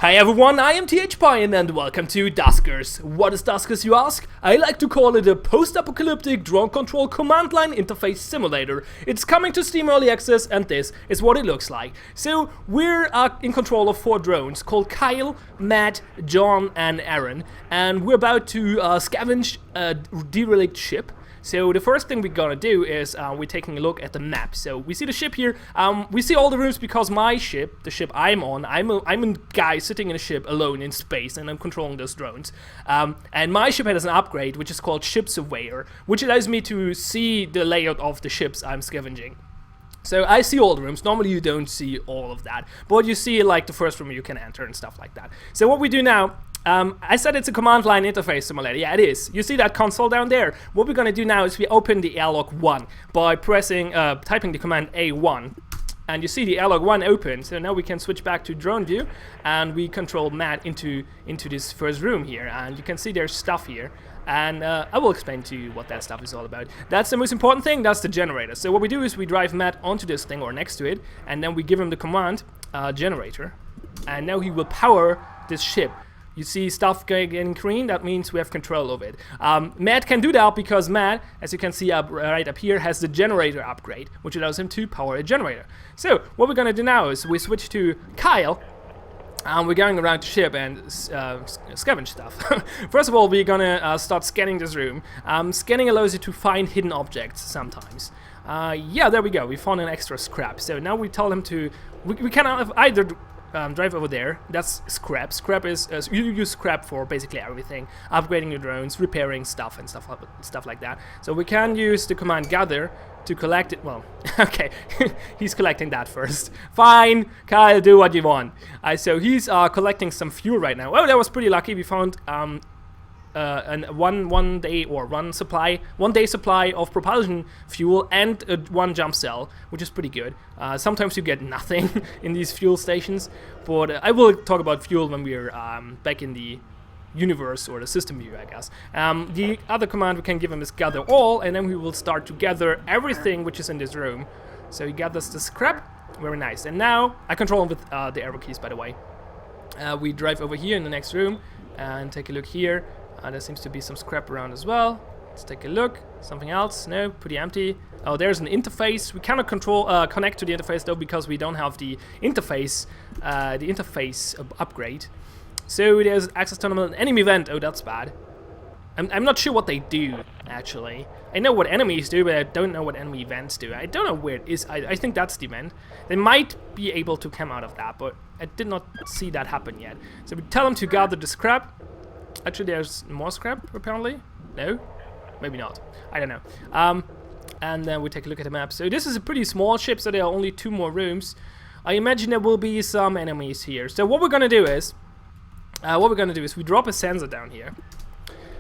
Hi everyone, I am THPine and welcome to Duskers. What is Duskers, you ask? I like to call it a post-apocalyptic drone control command line interface simulator. It's coming to Steam Early Access and this is what it looks like. So we're in control of 4 drones called Kyle, Matt, John and Aaron, and we're about to scavenge a derelict ship. So the first thing we're gonna do is we're taking a look at the map. So we see the ship here. We see all the rooms because my ship, the ship I'm on, I'm a guy sitting in a ship alone in space, and I'm controlling those drones. And my ship has an upgrade which is called Ship Surveyor, which allows me to see the layout of the ships I'm scavenging. So I see all the rooms. Normally you don't see all of that, but you see like the first room you can enter and stuff like that. So what we do now, I said it's a command line interface simulator. Yeah, it is. You see that console down there? What we're gonna do now is we open the airlock 1 by pressing, typing the command A1. And you see the airlock 1 open. So now we can switch back to drone view and we control Matt into this first room here. And you can see there's stuff here. And I will explain to you what that stuff is all about. That's the most important thing, that's the generator. So what we do is we drive Matt onto this thing or next to it, and then we give him the command, generator. And now he will power this ship. You see stuff getting green, that means we have control of it. Matt can do that because Matt, as you can see right up here, has the generator upgrade, which allows him to power a generator. So what we're gonna do now is we switch to Kyle, and we're going around the ship and scavenge stuff. First of all, we're gonna start scanning this room. Scanning allows you to find hidden objects sometimes. Yeah, there we go, we found an extra scrap. So now we tell him to, we can either drive over there. That's scrap. Scrap is you use scrap for basically everything, upgrading your drones, repairing stuff and stuff like that. So we can use the command gather to collect it. Well, okay, he's collecting that first. Fine, Kyle, do what you want. So he's collecting some fuel right now. Oh, that was pretty lucky. We found one day supply of propulsion fuel and one jump cell, which is pretty good. Sometimes you get nothing in these fuel stations, but I will talk about fuel when we're back in the universe or the system view, I guess. The other command we can give him is gather all, and then we will start to gather everything which is in this room. So he gathers the scrap, very nice. And now I control him with the arrow keys, by the way. We drive over here in the next room and take a look here. There seems to be some scrap around as well. Let's take a look. Something else? No, pretty empty. Oh, there's an interface. We cannot connect to the interface though because we don't have the interface upgrade. So there's access terminal and enemy event. Oh, that's bad. I'm not sure what they do actually. I know what enemies do, but I don't know what enemy events do. I don't know where it is. I think that's the event. They might be able to come out of that, but I did not see that happen yet. So we tell them to gather the scrap. Actually, there's more scrap, apparently. No? Maybe not. I don't know. And then we take a look at the map. So this is a pretty small ship, so there are only 2 more rooms. I imagine there will be some enemies here. So what we're gonna do is, we drop a sensor down here.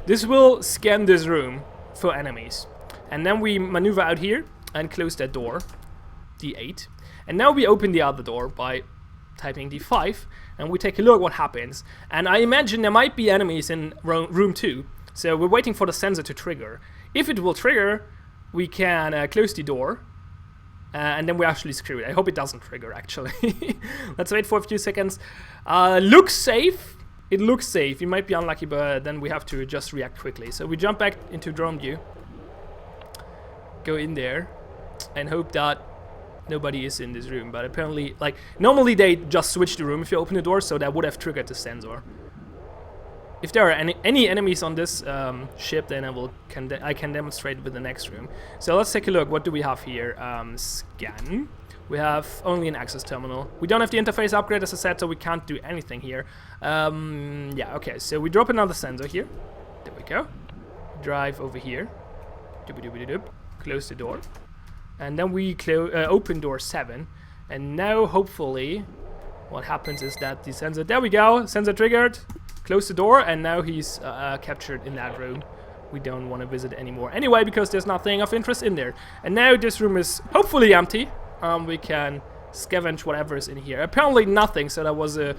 This will scan this room for enemies. And then we maneuver out here and close that door, D8. And now we open the other door by typing D5, and we take a look what happens. And I imagine there might be enemies in room 2, so we're waiting for the sensor to trigger. If it will trigger, we can close the door, and then we're actually screwed. I hope it doesn't trigger, actually. Let's wait for a few seconds. Looks safe. It looks safe. You might be unlucky, but then we have to just react quickly. So we jump back into drone view, go in there, and hope that nobody is in this room, but apparently, like, normally they just switch the room if you open the door, so that would have triggered the sensor. If there are any enemies on this ship, then I can demonstrate with the next room. So let's take a look. What do we have here? Scan. We have only an access terminal. We don't have the interface upgrade, as I said, so we can't do anything here. Yeah, okay, so we drop another sensor here. There we go. Drive over here. Close the door. And then we open door 7, and now hopefully what happens is that the sensor, there we go, sensor triggered, close the door, and now he's captured in that room. We don't want to visit anymore anyway because there's nothing of interest in there. And now this room is hopefully empty. We can scavenge whatever is in here. Apparently nothing, so that was a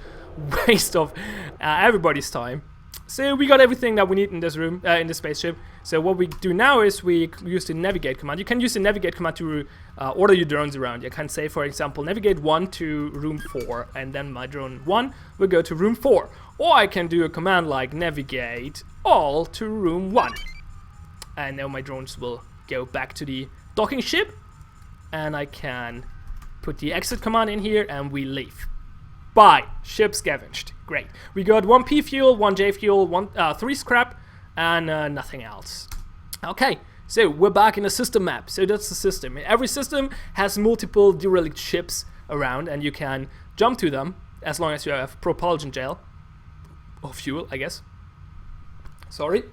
waste of everybody's time. So we got everything that we need in this room, in this spaceship. So what we do now is we use the navigate command. You can use the navigate command to order your drones around. You can say, for example, navigate 1 to room 4, and then my drone 1 will go to room 4. Or I can do a command like navigate all to room 1. And now my drones will go back to the docking ship. And I can put the exit command in here and we leave. Bye. Ship scavenged. Great. We got 1 P fuel, 1 J fuel, 3 scrap, and nothing else. Okay, so we're back in a system map. So that's the system. Every system has multiple derelict ships around, and you can jump to them as long as you have propulsion gel. Or fuel, I guess. Sorry.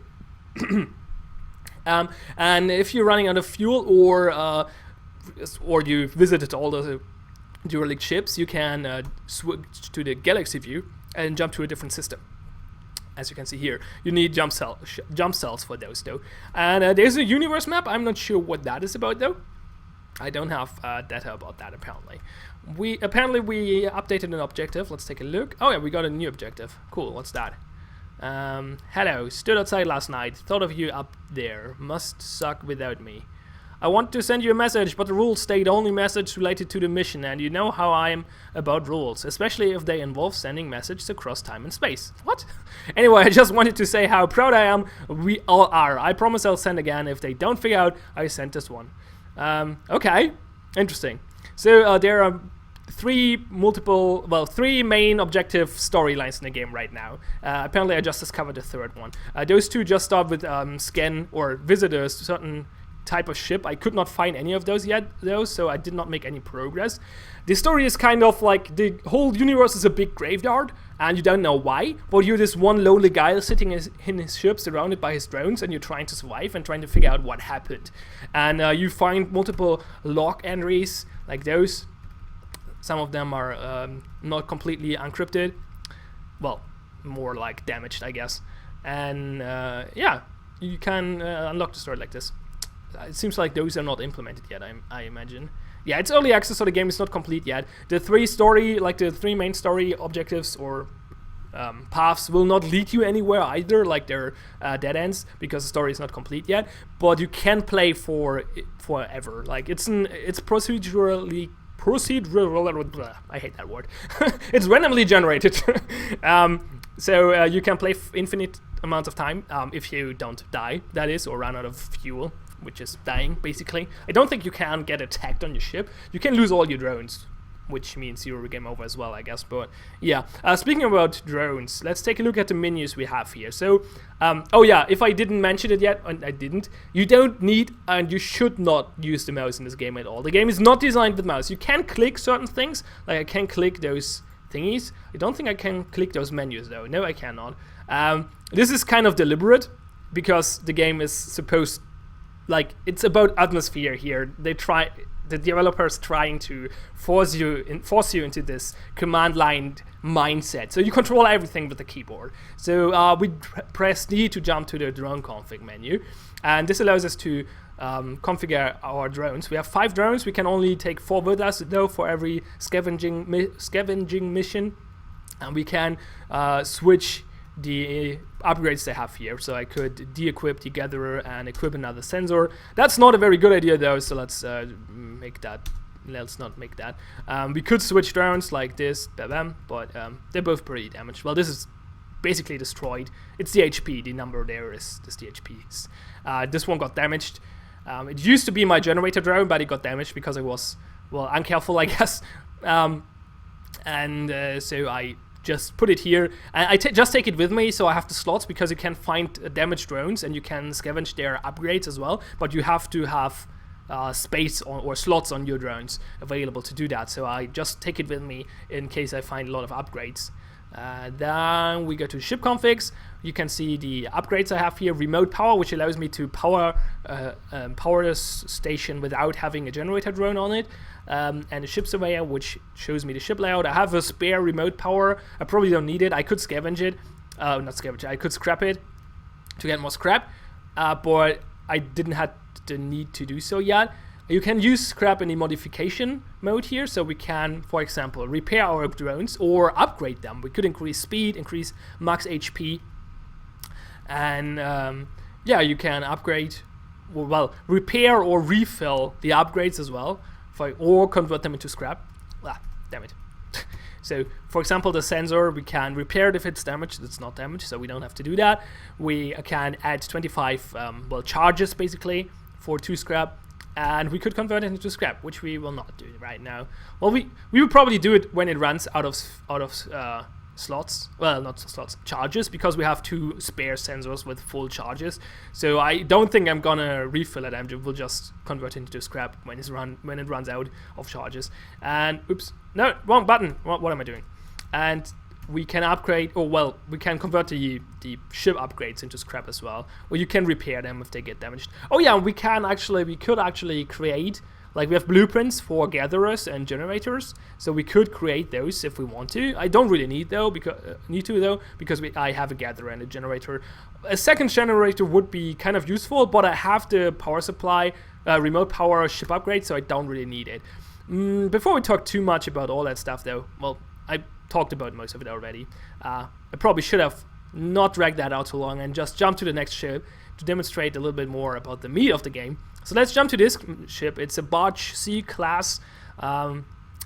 And if you're running out of fuel or you visited all the derelict ships, you can switch to the galaxy view and jump to a different system. As you can see here, you need jump cells for those though. And there's a universe map. I'm not sure what that is about though. I don't have data about that apparently. We updated an objective. Let's take a look. Oh yeah, we got a new objective. Cool. What's that? Hello. Stood outside last night. Thought of you up there. Must suck without me. I want to send you a message, but the rules state only message related to the mission, and you know how I am about rules, especially if they involve sending messages across time and space. What? Anyway, I just wanted to say how proud I am. We all are. I promise I'll send again if they don't figure out I sent this one. Okay, interesting. So there are three main objective storylines in the game right now. Apparently I just discovered the third one. Those two just start with scan or visitors to certain type of ship. I could not find any of those yet though, so I did not make any progress. The story is kind of like the whole universe is a big graveyard and you don't know why, but you're this one lonely guy sitting in his ship surrounded by his drones and you're trying to survive and trying to figure out what happened. And you find multiple log entries like those. Some of them are not completely encrypted, well, more like damaged I guess. And yeah, you can unlock the story like this. It seems like those are not implemented yet, I imagine. Yeah, it's early access, so the game is not complete yet. The three main story objectives or paths will not lead you anywhere either, like they're dead ends, because the story is not complete yet. But you can play forever. Like it's procedurally I hate that word. It's randomly generated. So you can play infinite amounts of time if you don't die, that is, or run out of fuel, which is dying, basically. I don't think you can get attacked on your ship. You can lose all your drones, which means you're game over as well, I guess. But yeah, speaking about drones, let's take a look at the menus we have here. So, oh yeah, if I didn't mention it yet, and I didn't, you don't need and you should not use the mouse in this game at all. The game is not designed with mouse. You can click certain things, like I can click those thingies. I don't think I can click those menus though. No, I cannot. This is kind of deliberate because the game is supposed, like, it's about atmosphere here. The developers trying to force you into this command line mindset. So you control everything with the keyboard. So we press D to jump to the drone config menu, and this allows us to configure our drones. We have 5 drones. We can only take 4 with us though for every scavenging mission, and we can switch the upgrades they have here. So I could de-equip the gatherer and equip another sensor. That's not a very good idea though, so let's not make that. We could switch drones like this, but they're both pretty damaged. Well, this is basically destroyed. It's the HP, the number there is the HPs. This one got damaged. It used to be my generator drone, but it got damaged because I was, well, uncareful, I guess. So I just put it here. I just take it with me, so I have the slots because you can find damaged drones and you can scavenge their upgrades as well, but you have to have space or slots on your drones available to do that, so I just take it with me in case I find a lot of upgrades. Then we go to ship configs. You can see the upgrades I have here. Remote power, which allows me to power this station without having a generator drone on it. And a ship surveyor, which shows me the ship layout. I have a spare remote power. I probably don't need it. I could scavenge it. Not scavenge it. I could scrap it to get more scrap. But I didn't have the need to do so yet. You can use scrap in the modification mode here, so we can, for example, repair our drones or upgrade them. We could increase speed, increase max HP, and yeah, you can upgrade, well, repair or refill the upgrades as well, or convert them into scrap. Ah, damn it. So, for example, the sensor, we can repair it if it's damaged. It's not damaged, so we don't have to do that. We can add 25 well, charges basically for 2 scrap, and we could convert it into scrap, which we will not do right now. Well, we will probably do it when it runs out of slots. Well, not slots, charges, because we have 2 spare sensors with full charges. So I don't think I'm gonna refill it. We'll just convert it into scrap when it runs out of charges. And oops, no, wrong button. What am I doing? And we can upgrade, or well, we can convert the ship upgrades into scrap as well, or you can repair them if they get damaged. Oh yeah, we could actually create, like, we have blueprints for gatherers and generators, so we could create those if we want to. I don't really need to because I have a gatherer and a generator. A second generator would be kind of useful, but I have the power supply, remote power ship upgrade, so I don't really need it. Before we talk too much about all that stuff, though, well, I talked about most of it already. I probably should have not dragged that out too long and just jump to the next ship to demonstrate a little bit more about the meat of the game. So let's jump to this ship. It's a Barge C class.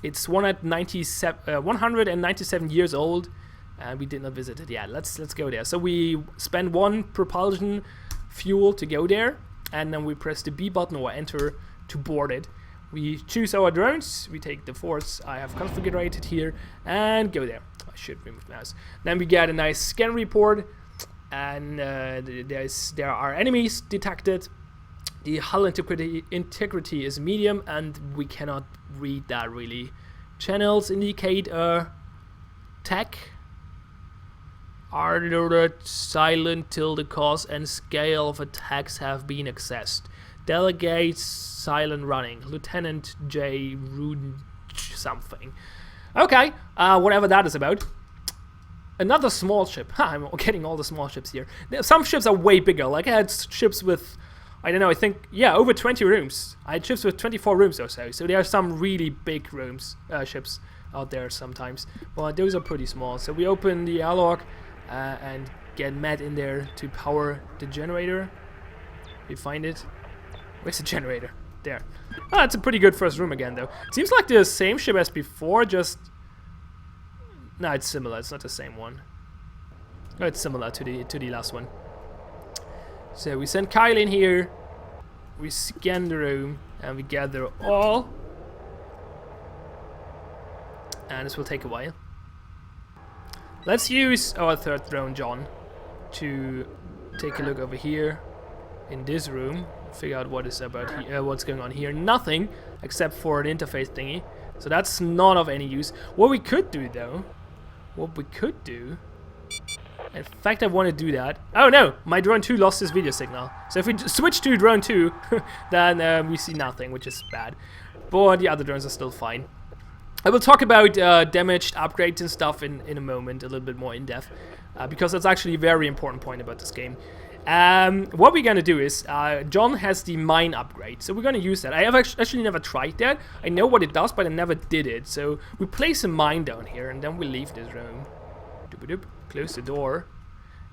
It's 197 years old, and we did not visit it yet. Let's go there. So we spend 1 propulsion fuel to go there, and then we press the B button or enter to board it. We choose our drones. We take the force I have configured here and go there. I should remove mouse. Then we get a nice scan report, and there are enemies detected. The hull integrity is medium, and we cannot read that really. Channels indicate tech are noted silent till the cause and scale of attacks have been accessed. Delegates silent running. Lieutenant J. Ruden something. Okay, whatever that is about. Another small ship. I'm getting all the small ships here. Some ships are way bigger. Like, I had ships with, I don't know, I think, yeah, over 20 rooms. I had ships with 24 rooms or so. So there are some really big ships out there sometimes. But those are pretty small. So we open the airlock and get Matt in there to power the generator. We find it. Where's the generator? There. Oh, it's a pretty good first room again, though. It seems like the same ship as before, just... No, it's similar. It's not the same one. Oh, it's similar to the last one. So we send Kyle in here. We scan the room, and we gather all. And this will take a while. Let's use our third drone, John, to take a look over here in this room. Figure out what is what's going on here. Nothing except for an interface thingy, so that's not of any use. What we could do, though, in fact, I want to do that. Oh no, my drone 2 lost his video signal. So if we switch to drone 2, then we see nothing, which is bad. But the other drones are still fine. I will talk about damaged upgrades and stuff in a moment, a little bit more in depth, because that's actually a very important point about this game. What we're gonna do is, John has the mine upgrade, so we're gonna use that. I have actually never tried that. I know what it does, but I never did it. So we place a mine down here, and then we leave this room. Doop-a-doop. Close the door,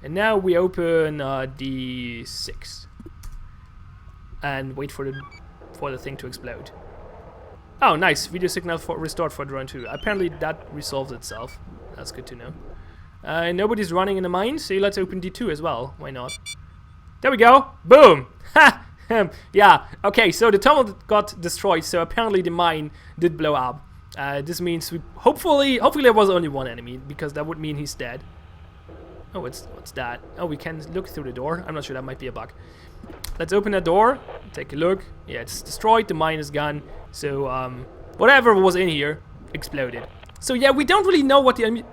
and now we open the 6 and wait for the thing to explode. Oh, nice! Video signal restored for drone 2. Apparently that resolves itself. That's good to know. Nobody's running in the mine, so let's open D2 as well. Why not? There we go. Boom. Ha. Yeah. Okay. So the tunnel got destroyed. So apparently the mine did blow up. This means we hopefully there was only one enemy, because that would mean he's dead. Oh, what's that? Oh, we can look through the door. I'm not sure. That might be a bug. Let's open that door. Take a look. Yeah, it's destroyed. The mine is gone. So whatever was in here exploded. So yeah, we don't really know what the enemy.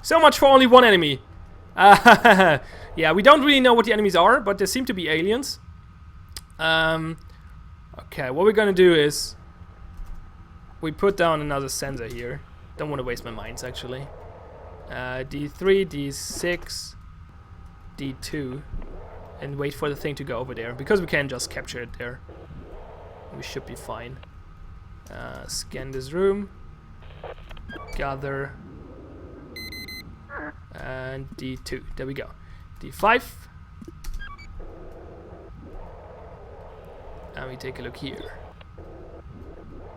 So much for only one enemy. Yeah, we don't really know what the enemies are, but there seem to be aliens. Okay, what we're gonna do is we put down another sensor here. Don't want to waste my mines, actually. D3, D6, D2, and wait for the thing to go over there, because we can just capture it there. We should be fine. Scan this room. Gather. and D2. There we go. D5. And we take a look here.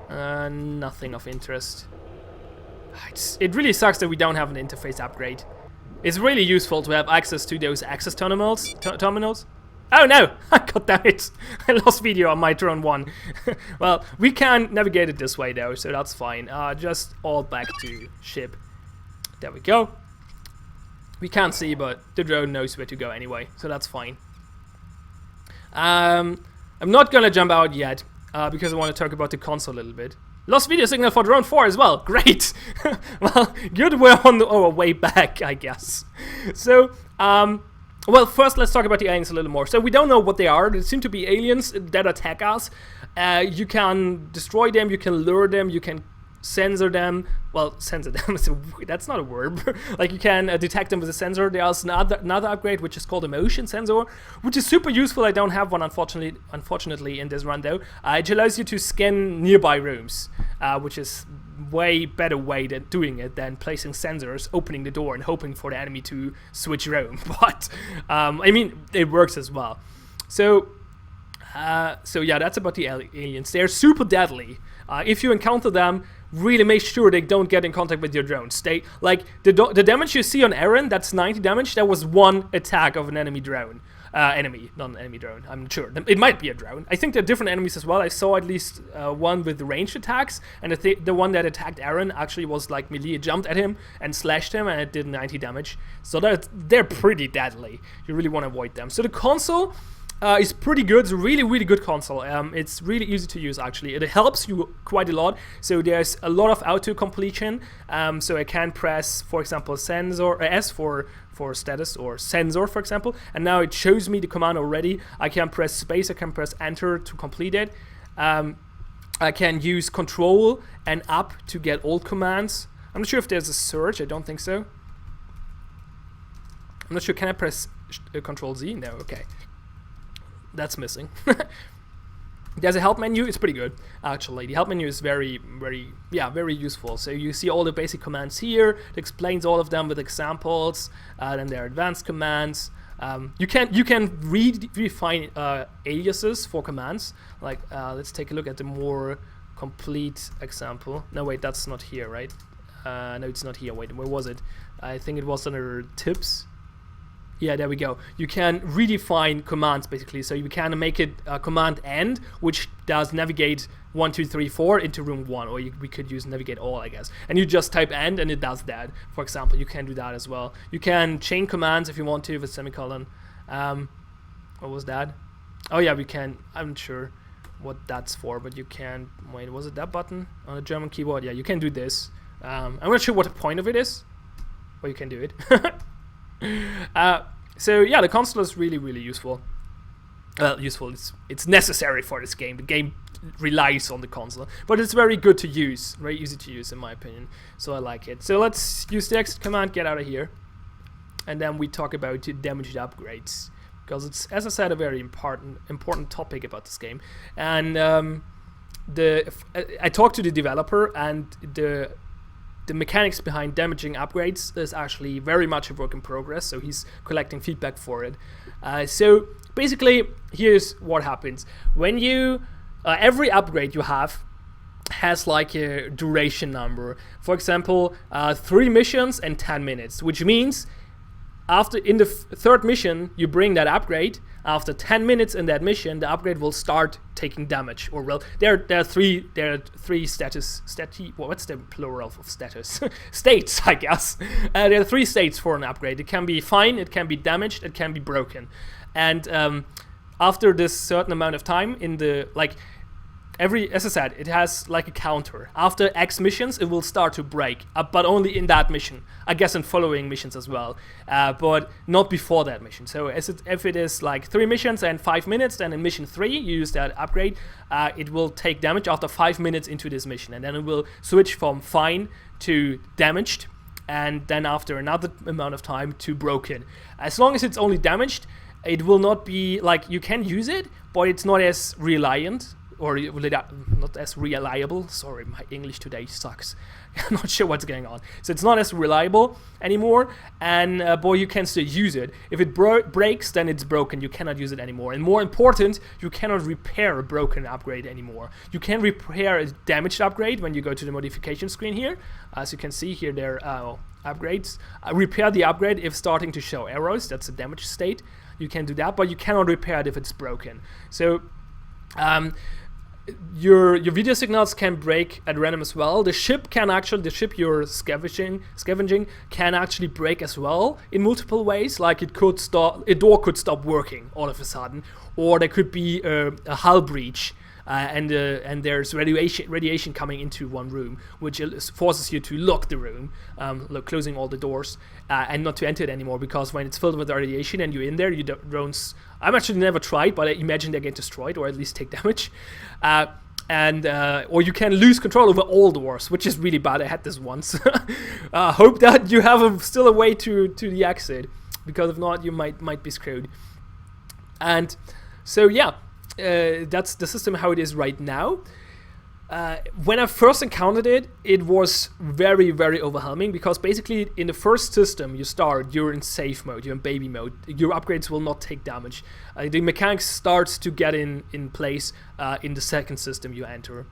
Nothing of interest. It really sucks that we don't have an interface upgrade. It's really useful to have access to those access terminals. Oh no! God damn it! I lost video on my turn 1. Well, we can navigate it this way though, so that's fine. Just all back to ship. There we go. We can't see, but the drone knows where to go anyway, so that's fine. I'm not gonna jump out yet, because I want to talk about the console a little bit. Lost video signal for drone 4 as well. Great! Well, good, we're on our way back, I guess. So, well, first let's talk about the aliens a little more. So we don't know what they are. They seem to be aliens that attack us. You can destroy them, you can lure them, you can sensor them. Well, sensor them, that's not a word. Like you can detect them with a sensor. There's another upgrade which is called a motion sensor, which is super useful. I don't have one unfortunately in this run though. It allows you to scan nearby rooms, which is way better way than doing it than placing sensors, opening the door and hoping for the enemy to switch room. But I mean, it works as well. So yeah, that's about the aliens. They're super deadly. If you encounter them, really make sure they don't get in contact with your drones. They like the damage you see on Aaron. That's 90 damage. That was one attack of an enemy drone. Not an enemy drone. I'm not sure. It might be a drone. I think there are different enemies as well. I saw at least one with ranged attacks, and the one that attacked Aaron actually was like melee. It jumped at him and slashed him, and it did 90 damage. So they're pretty deadly. You really want to avoid them. So the console is pretty good. It's a really good console. It's really easy to use actually. It helps you quite a lot. So there's a lot of auto completion. So I can press, for example, sensor S for status, or sensor for example, and now it shows me the command already. I can press space, I can press enter to complete it. I can use control and up to get all commands. I'm not sure if there's a search. I don't think so. I'm not sure. Can I press control Z? No. Okay. That's missing. There's a help menu. It's pretty good actually. The help menu is very useful. So you see all the basic commands here. It explains all of them with examples. Then there are advanced commands. You can redefine aliases for commands. Like let's take a look at the more complete example. No wait, that's not here, right? No, it's not here. Wait, where was it? I think it was under tips. Yeah, there we go. You can redefine commands basically. So you can make it command end, which does navigate 1, 2, 3, 4 into room 1, or we could use navigate all, I guess. And you just type end and it does that. For example, you can do that as well. You can chain commands if you want to with semicolon. What was that? Oh yeah, we can. I'm not sure what that's for, but you can. Wait, was it that button on the German keyboard? Yeah, you can do this. I'm not sure what the point of it is, but you can do it. So yeah, the console is really useful. Useful. It's necessary for this game. The game relies on the console, but it's very good to use, very easy to use in my opinion. So I like it. So let's use the exit command, get out of here, and then we talk about damaged upgrades, because it's, as I said, a very important topic about this game. And I talked to the developer, and the mechanics behind damaging upgrades is actually very much a work in progress, so he's collecting feedback for it. So basically, here's what happens. When you, every upgrade you have has like a duration number. For example, 3 missions and 10 minutes, which means after in the third mission you bring that upgrade. After 10 minutes in that mission, the upgrade will start taking damage. Or well, there are three status. What's the plural of status? States, I guess. There are 3 states for an upgrade. It can be fine, it can be damaged, it can be broken. And after this certain amount of time, in the as I said, it has like a counter. After X missions, it will start to break, but only in that mission. I guess in following missions as well, but not before that mission. So if it is like 3 missions and 5 minutes, then in mission 3, you use that upgrade, it will take damage after 5 minutes into this mission, and then it will switch from fine to damaged, and then after another amount of time to broken. As long as it's only damaged, it will not be like, you can use it, but it's not as reliant. or not as reliable. Sorry, my English today sucks. I'm not sure what's going on. So it's not as reliable anymore, and but you can still use it. If it breaks, then it's broken. You cannot use it anymore. And more important, you cannot repair a broken upgrade anymore. You can repair a damaged upgrade when you go to the modification screen here. As you can see here, there are upgrades. Repair the upgrade if starting to show errors. That's a damaged state. You can do that, but you cannot repair it if it's broken. So your video signals can break at random as well. The ship you're scavenging can actually break as well in multiple ways. Like a door could stop working all of a sudden, or there could be a hull breach. And there's radiation coming into one room, which forces you to lock the room, closing all the doors, and not to enter it anymore, because when it's filled with radiation and you're in there, drones. I've actually never tried, but I imagine they get destroyed or at least take damage, or you can lose control over all doors, which is really bad. I had this once. Hope that you have still a way to the exit, because if not, you might be screwed. And so yeah. That's the system how it is right now. When I first encountered it, it was very, very overwhelming, because basically in the first system you're in safe mode, you're in baby mode. Your upgrades will not take damage. The mechanics starts to get in place in the second system you enter.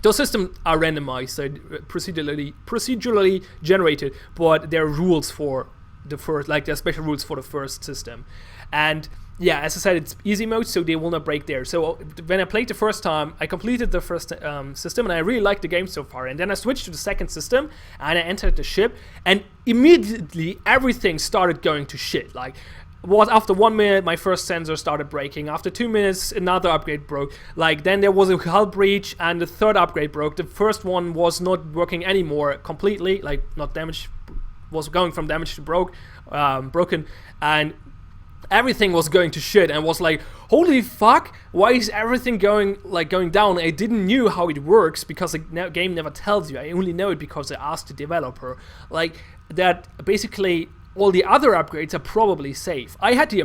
Those systems are randomized, so procedurally generated, but there are rules for the first, like there are special rules for the first system. And yeah, as I said, it's easy mode, so they will not break there. So when I played the first time, I completed the first system, and I really liked the game so far. And then I switched to the second system, and I entered the ship, and immediately everything started going to shit. Like, after 1 minute, my first sensor started breaking. After 2 minutes, another upgrade broke. Like, then there was a hull breach, and the third upgrade broke. The first one was not working anymore completely, like not damaged, was going from damaged to broken, and everything was going to shit, and was like, holy fuck, why is everything going down? I didn't know how it works, because the game never tells you. I only know it because I asked the developer. Like, that basically all the other upgrades are probably safe. I had the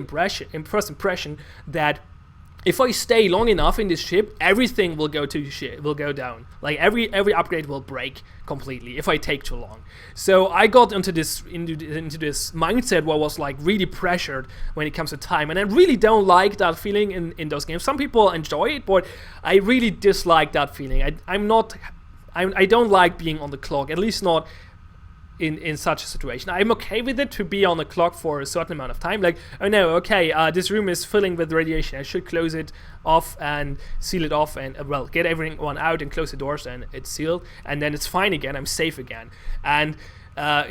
first impression that if I stay long enough in this ship, everything will go to shit, will go down. Like every upgrade will break completely if I take too long. So I got into this mindset where I was like really pressured when it comes to time, and I really don't like that feeling in those games. Some people enjoy it, but I really dislike that feeling. I don't like being on the clock, at least not in such a situation. I'm okay with it to be on the clock for a certain amount of time. Like, oh no, okay, this room is filling with radiation. I should close it off and seal it off, and get everyone out and close the doors, and it's sealed, and then it's fine again. I'm safe again. And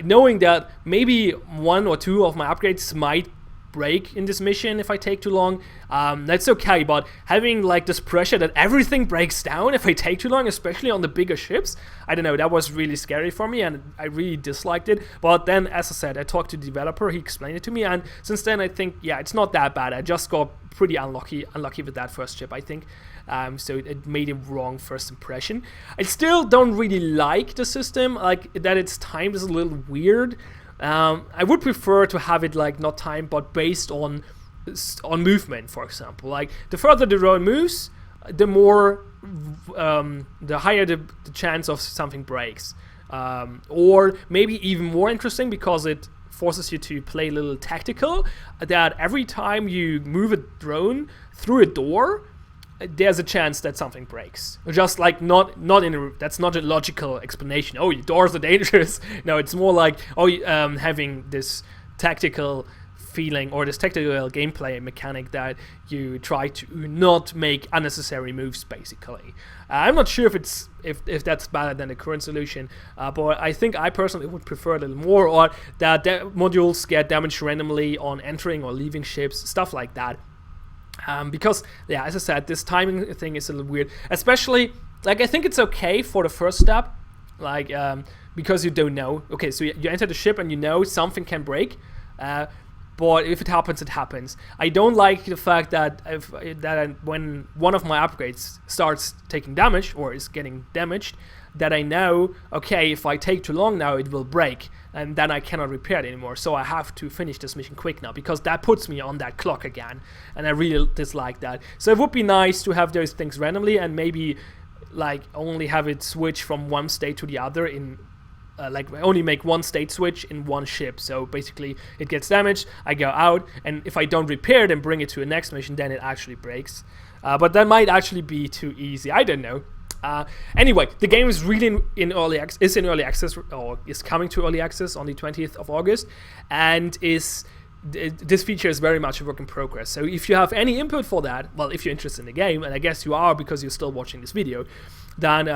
knowing that maybe 1 or 2 of my upgrades might break in this mission if I take too long, that's okay. But having like this pressure that everything breaks down if I take too long, especially on the bigger ships, I don't know, that was really scary for me, and I really disliked it. But then, as I said, I talked to the developer, he explained it to me, and since then I think, yeah, it's not that bad. I just got pretty unlucky with that first ship, I think. So it made a wrong first impression. I still don't really like the system, like that its time is a little weird. I would prefer to have it like not timed, but based on movement, for example. Like the further the drone moves, the higher the chance of something breaks. Or maybe even more interesting, because it forces you to play a little tactical, that every time you move a drone through a door, there's a chance that something breaks. Just like that's not a logical explanation. Oh, your doors are dangerous. No, it's more like having this tactical feeling, or this tactical gameplay mechanic that you try to not make unnecessary moves, basically. I'm not sure if that's better than the current solution, but I think I personally would prefer a little more, or that modules get damaged randomly on entering or leaving ships, stuff like that. Because, yeah, as I said, this timing thing is a little weird. Especially, like, I think it's okay for the first step, like, because you don't know. Okay, so you enter the ship and you know something can break, but if it happens, it happens. I don't like the fact that when one of my upgrades starts taking damage, or is getting damaged, that I know, okay, if I take too long now, it will break. and then I cannot repair it anymore. So I have to finish this mission quick now, because that puts me on that clock again, and I really dislike that. So it would be nice to have those things randomly, and maybe like only have it switch from one state to the other in like only make one state switch in one ship. So basically it gets damaged, I go out, and if I don't repair it and bring it to a next mission, then it actually breaks. But that might actually be too easy, I don't know. Anyway, the game is really in early access, or is coming to early access on the 20th of August, and this feature is very much a work in progress. So if you have any input for that, well, if you're interested in the game, and I guess you are because you're still watching this video, then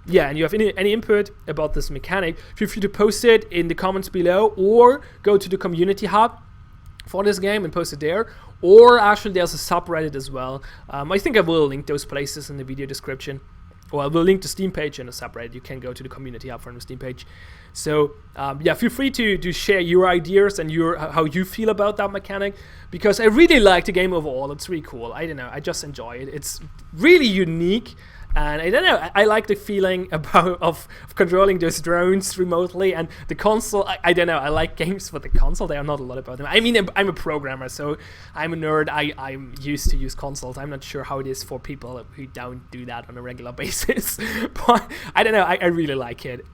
yeah, and you have any input about this mechanic, feel free to post it in the comments below, or go to the community hub for this game and post it there. Or actually there's a subreddit as well. I think I will link those places in the video description. Or I will link the Steam page and the subreddit. You can go to the community hub from the Steam page. So yeah, feel free to share your ideas and how you feel about that mechanic, because I really like the game overall. It's really cool. I don't know, I just enjoy it. It's really unique. And I don't know, I like the feeling of controlling those drones remotely, and the console. I don't know, I like games for the console. There are not a lot about them. I mean, I'm a programmer, so I'm a nerd. I'm used to use consoles. I'm not sure how it is for people who don't do that on a regular basis. But I don't know, I really like it.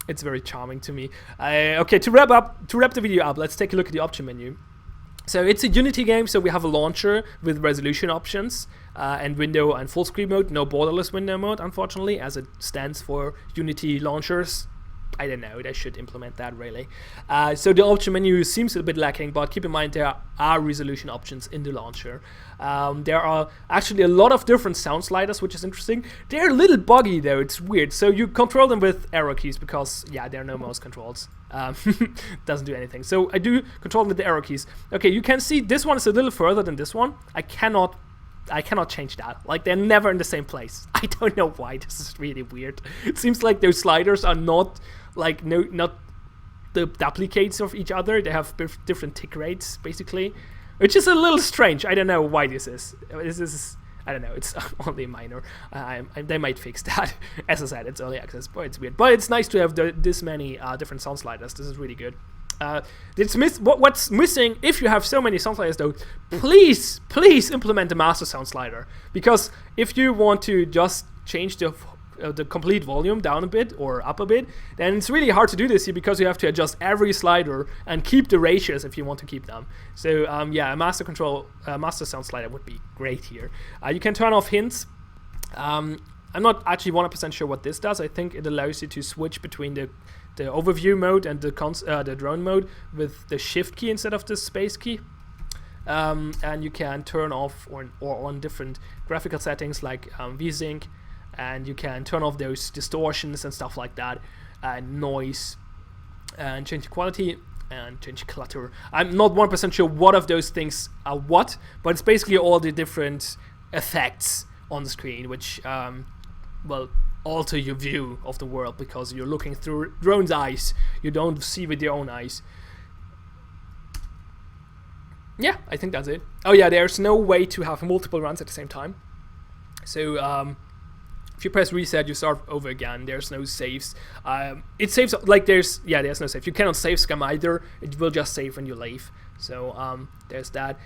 It's very charming to me. Okay, to wrap the video up, let's take a look at the option menu. So it's a Unity game, so we have a launcher with resolution options and window and full screen mode. No borderless window mode, unfortunately, as it stands for Unity launchers. I don't know, they should implement that really. So the option menu seems a bit lacking, but keep in mind there are resolution options in the launcher. There are actually a lot of different sound sliders, which is interesting. They're a little buggy though, it's weird. So you control them with arrow keys because, yeah, there are no mouse controls. Doesn't do anything. So I do control them with the arrow keys. Okay, you can see this one is a little further than this one. I cannot change that. Like, they're never in the same place. I don't know why. This is really weird. It seems like those sliders are not like not the duplicates of each other. They have different tick rates basically, which is a little strange. I don't know why this is. I don't know. It's only minor. They might fix that. As I said, it's early access, but it's weird. But it's nice to have this many different sound sliders. This is really good. What's missing, if you have so many sound sliders though, please implement the master sound slider, because if you want to just change the complete volume down a bit or up a bit, then it's really hard to do this here, because you have to adjust every slider and keep the ratios if you want to keep them. So yeah, a master sound slider would be great here. You can turn off hints. I'm not actually 100% sure what this does. I think it allows you to switch between the overview mode and the drone mode with the shift key instead of the space key. And you can turn off or on different graphical settings like VSync, and you can turn off those distortions and stuff like that, and noise, and change the quality and change clutter. I'm not 1% sure what of those things are what, but it's basically all the different effects on the screen, which well, alter your view of the world, because you're looking through drone's eyes. You don't see with your own eyes. Yeah, I think that's it. Oh yeah, there's no way to have multiple runs at the same time. So if you press reset, you start over again. There's no saves. It saves like there's no save. You cannot save scum either. It will just save when you leave. So there's that.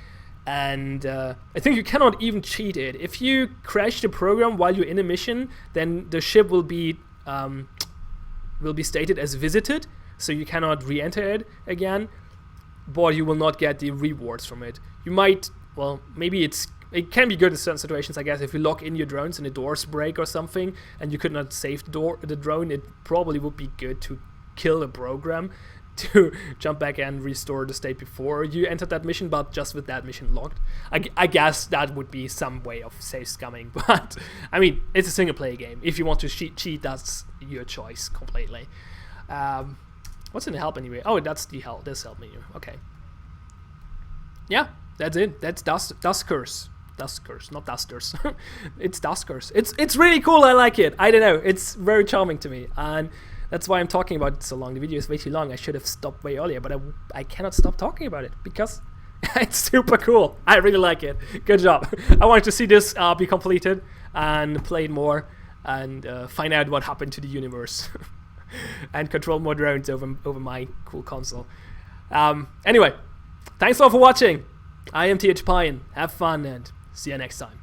And I think you cannot even cheat it. If you crash the program while you're in a mission, then the ship will be stated as visited, so you cannot re-enter it again, but you will not get the rewards from it. You might, well, maybe it can be good in certain situations, I guess. If you lock in your drones and the doors break or something, and you could not save the drone, it probably would be good to kill the program to jump back and restore the state before you entered that mission, but just with that mission locked. I guess that would be some way of save scumming, but I mean, it's a single player game. If you want to cheat, that's your choice completely. What's in the help anyway? Oh, that's this help menu. Okay. Yeah, that's it. That's Duskers. Duskers, not Dusters. It's Duskers. It's really cool. I like it. I don't know. It's very charming to me, and that's why I'm talking about it so long. The video is way too long. I should have stopped way earlier, but I cannot stop talking about it because it's super cool. I really like it. Good job. I wanted to see this be completed and play it more and find out what happened to the universe. and control more drones over my cool console. Anyway, thanks a lot for watching. I am TH Pine. Have fun and see you next time.